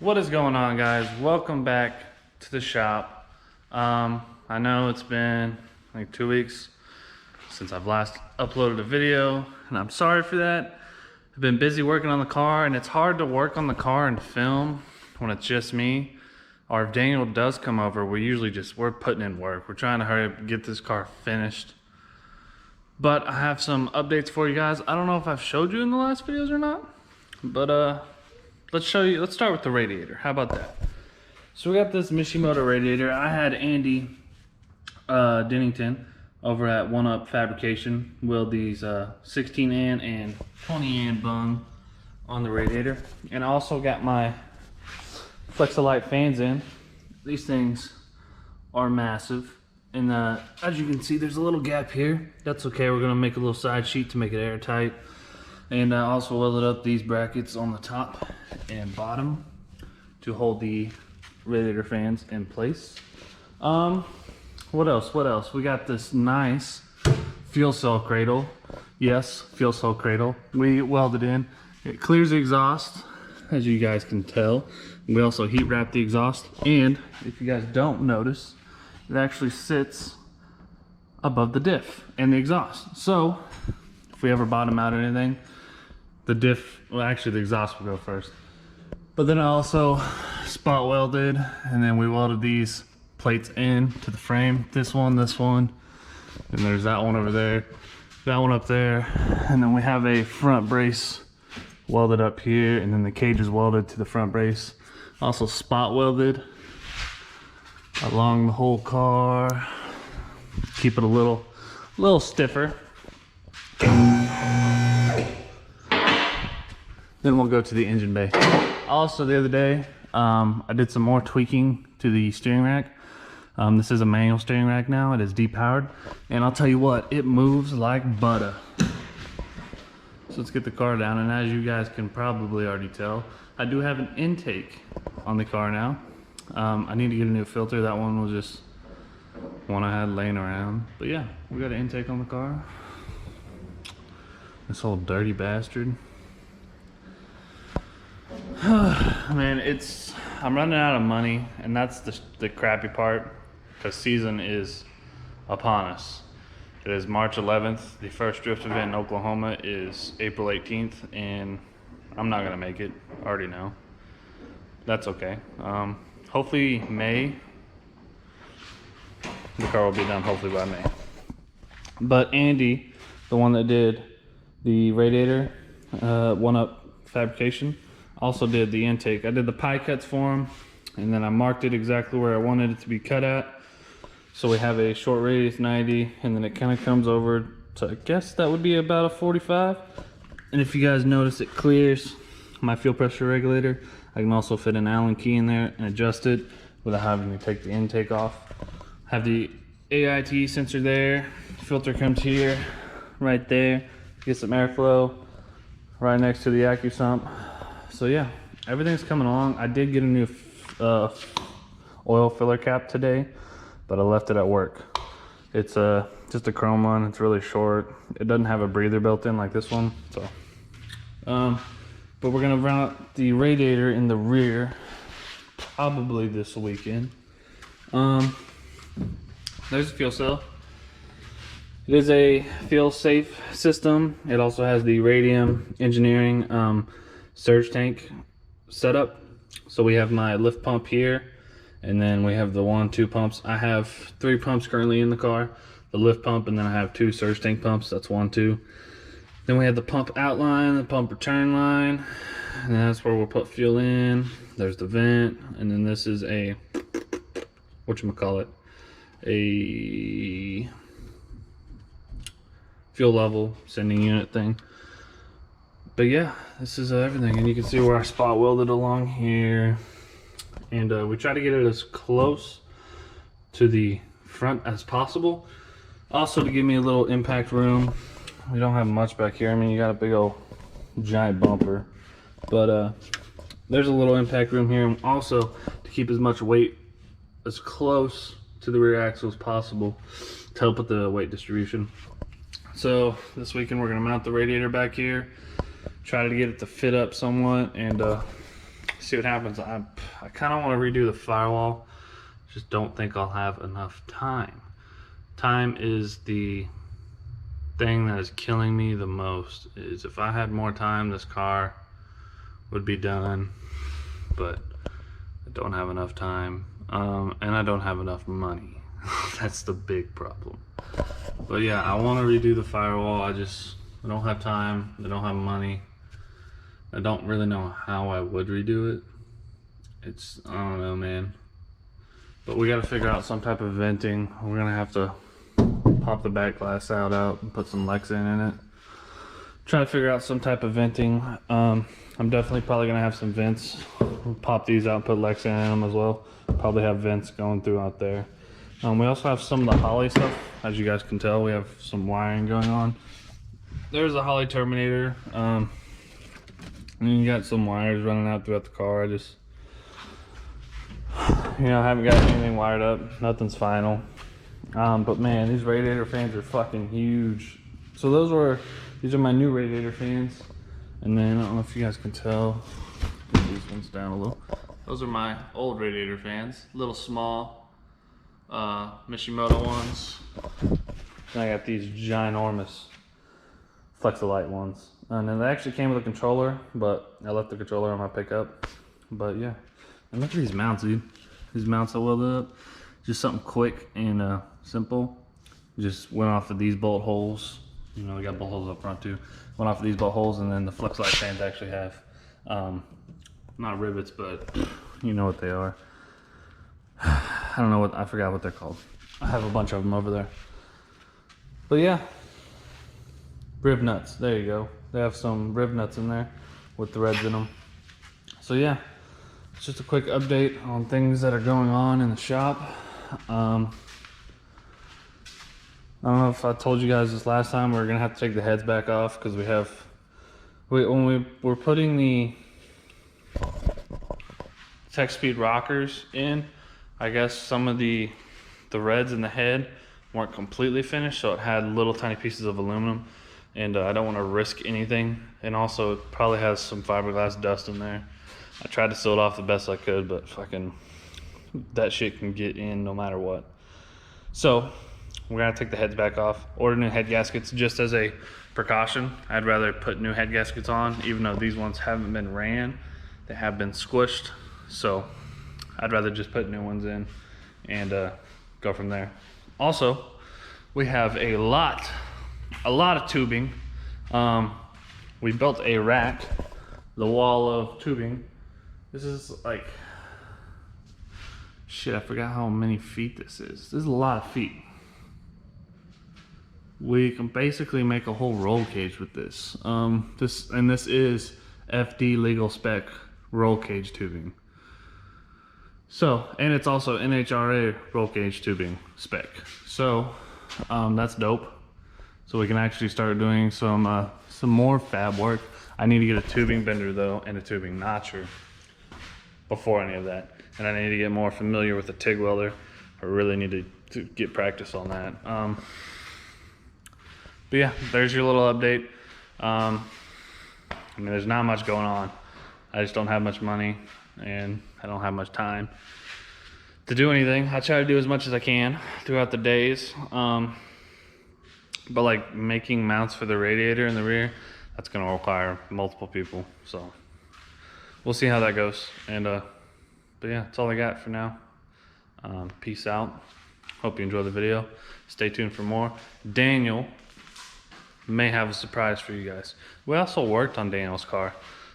What is going on, guys? Welcome back to the shop. I know it's been like 2 weeks since I've last uploaded a video, and I'm sorry for that. I've been busy working on the car, and it's hard to work on the car and film when it's just me. Or if Daniel does come over, we're putting in work. We're trying to hurry up and get this car finished. But I have some updates for you guys. I don't know if I've showed you in the last videos or not, but let's start with the radiator. How about that? So we got this Mishimoto radiator. I had Andy Dennington over at One Up Fabrication weld these 16 AN and 20 AN bung on the radiator. And I also got my Flexolite fans in. These things are massive. And as you can see, there's a little gap here. That's okay, we're gonna make a little side sheet to make it airtight. And I also welded up these brackets on the top and bottom to hold the radiator fans in place. What else? We got this nice fuel cell cradle. Yes, fuel cell cradle. We welded in. It clears the exhaust, as you guys can tell. We also heat wrap the exhaust. And if you guys don't notice, it actually sits above the diff and the exhaust. So if we ever bottom out or anything, the diff, well actually the exhaust will go first. But then I also spot welded, and then we welded these plates in to the frame. This one, and there's that one over there, that one up there. And then we have a front brace welded up here, and then the cage is welded to the front brace. Also spot welded along the whole car. Keep it a little stiffer. Then we'll go to the engine bay. Also the other day, I did some more tweaking to the steering rack. This is a manual steering rack now. It is depowered. And I'll tell you what, it moves like butter. So let's get the car down. And as you guys can probably already tell, I do have an intake on the car now. I need to get a new filter. That one was just one I had laying around. But yeah, we got an intake on the car. This old dirty bastard. Man, I'm running out of money, and that's the crappy part, because season is upon us. It is March 11th. The first drift event in Oklahoma is April 18th, and I'm not gonna make it. I already know. That's okay. Hopefully May, the car will be done hopefully by May. But Andy, the one that did the radiator, One Up Fabrication, also did the intake. I did the pie cuts for him, and then I marked it exactly where I wanted it to be cut at. So we have a short radius 90, and then it kind of comes over to, I guess that would be about a 45. And if you guys notice, it clears my fuel pressure regulator. I can also fit an Allen key in there and adjust it without having to take the intake off. Have the AIT sensor there. Filter comes here, right there. Get some airflow right next to the AccuSump. So yeah, everything's coming along. I did get a new oil filler cap today, but I left it at work. It's just a chrome one. It's really short. It doesn't have a breather built in like this one. So, but we're gonna run out the radiator in the rear probably this weekend. There's a fuel cell. It is a fuel safe system. It also has the Radium Engineering surge tank setup. So we have my lift pump here, and then we have the 1-2 pumps. I have 3 pumps currently in the car, the lift pump, and then I have 2 surge tank pumps. That's 1-2. Then we have the pump outline, the pump return line, and that's where we'll put fuel in. There's the vent, and then this is a, whatchamacallit, a fuel level sending unit thing. But yeah, this is everything, and you can see where I spot welded along here, and we try to get it as close to the front as possible, also to give me a little impact room. We don't have much back here. I mean, you got a big old giant bumper, but there's a little impact room here, and also to keep as much weight as close to the rear axle as possible to help with the weight distribution. So this weekend we're gonna mount the radiator back here, try to get it to fit up somewhat, and see what happens. I kind of want to redo the firewall. Just don't think I'll have enough time. Time is the thing that is killing me the most. Is if I had more time, this car would be done, but I don't have enough time, and I don't have enough money. That's the big problem. But yeah, I want to redo the firewall. I don't have time. I don't have money. I don't really know how I would redo it. I don't know, man. But we got to figure out some type of venting. We're gonna have to pop the back glass out and put some Lexan in it. Try to figure out some type of venting. I'm definitely probably gonna have some vents. We'll pop these out and put Lexan in them as well. Probably have vents going through out there. We also have some of the Holley stuff. As you guys can tell, we have some wiring going on. There's a Holley terminator. And you got some wires running out throughout the car. I haven't got anything wired up. Nothing's final. But man, these radiator fans are fucking huge. So these are my new radiator fans. And then, I don't know if you guys can tell. Put these ones down a little. Those are my old radiator fans. Little small Mishimoto ones. And I got these ginormous Flexolite ones. And then they actually came with a controller, but I left the controller on my pickup. But yeah. And look at these mounts, dude. These mounts I welded up. Just something quick and simple. Just went off of these bolt holes. We got bolt holes up front too. Went off of these bolt holes, and then the Flexolite fans actually have, not rivets, but you know what they are. I don't know I forgot what they're called. I have a bunch of them over there. But yeah, rib nuts, there you go. They have some rib nuts in there with threads in them. So yeah, it's just a quick update on things that are going on in the shop. I don't know if I told you guys this last time, we're gonna have to take the heads back off because when we're putting the Tech Speed rockers in, I guess some of the reds in the head weren't completely finished, so it had little tiny pieces of aluminum, and I don't want to risk anything. And also it probably has some fiberglass dust in there. I tried to seal it off the best I could, but fucking that shit can get in no matter what. So we're gonna take the heads back off, order new head gaskets just as a precaution. I'd rather put new head gaskets on, even though these ones haven't been ran. They have been squished, so I'd rather just put new ones in and go from there. Also, we have a lot of tubing. We built a rack, the wall of tubing. This is like, shit, I forgot how many feet this is. This is a lot of feet. We can basically make a whole roll cage with this. This is FD legal spec roll cage tubing. So, and it's also NHRA roll cage tubing spec. So, that's dope. So we can actually start doing some more fab work. I need to get a tubing bender though, and a tubing notcher before any of that. And I need to get more familiar with the TIG welder. I really need to get practice on that. But yeah, there's your little update. I mean, there's not much going on. I just don't have much money, and I don't have much time to do anything. I try to do as much as I can throughout the days. But like making mounts for the radiator in the rear, that's gonna require multiple people. So we'll see how that goes. And but yeah, that's all I got for now. Peace out. Hope you enjoyed the video. Stay tuned for more. Daniel may have a surprise for you guys. We also worked on Daniel's car,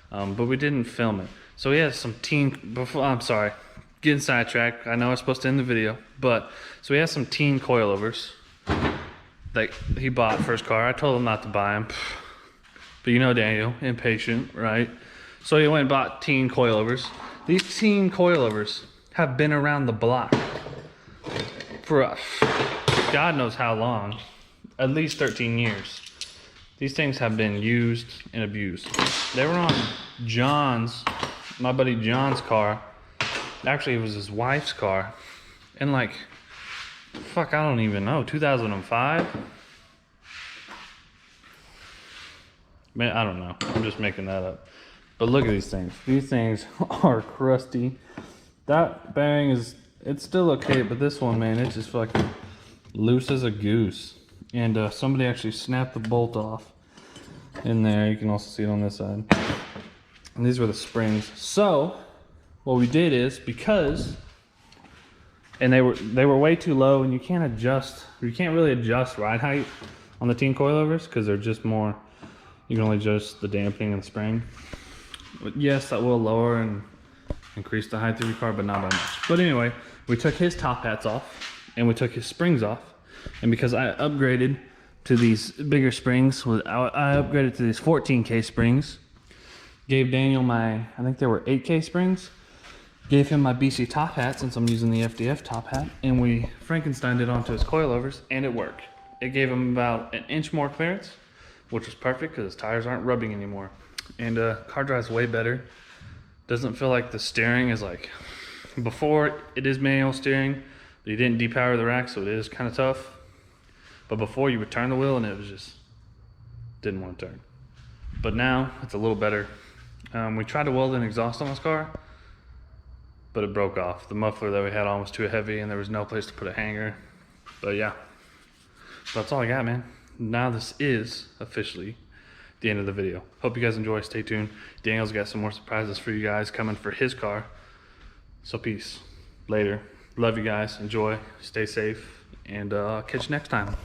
but we didn't film it. So he has some I'm sorry, getting sidetracked. I know I was supposed to end the video, but so he has some teen coilovers that he bought for his car. I told him not to buy them, but you know Daniel, impatient, right? So he went and bought teen coilovers. These teen coilovers have been around the block for God knows how long, at least 13 years. These things have been used and abused. They were on my buddy John's car. Actually, it was his wife's car. And like, fuck, I don't even know, 2005? Man, I don't know. I'm just making that up. But look at these things. These things are crusty. That bearing it's still okay, but this one, man, it's just fucking loose as a goose. And somebody actually snapped the bolt off in there. You can also see it on this side. And these were the springs. So what we did is, because, and they were way too low, and you can't really adjust ride height on the teen coilovers because they're just more, you can only adjust the damping and the spring. But yes, that will lower and increase the height of your car, but not by much. But anyway, we took his top hats off and we took his springs off. And because I upgraded to these bigger springs, I upgraded to these 14K springs. Gave Daniel I think they were 8K springs. Gave him my BC top hat since I'm using the FDF top hat. And we Frankensteined it onto his coilovers and it worked. It gave him about an inch more clearance, which was perfect because his tires aren't rubbing anymore. And car drives way better. Doesn't feel like the steering is like, before it is manual steering, but you didn't depower the rack, so it is kind of tough. But before you would turn the wheel and it was just, didn't want to turn. But now it's a little better. We tried to weld an exhaust on this car, but it broke off. The muffler that we had on was too heavy and there was no place to put a hanger. But yeah, that's all I got, man. Now this is officially the end of the video. Hope you guys enjoy. Stay tuned. Daniel's got some more surprises for you guys coming for his car. So peace. Later. Love you guys. Enjoy. Stay safe. And catch you next time.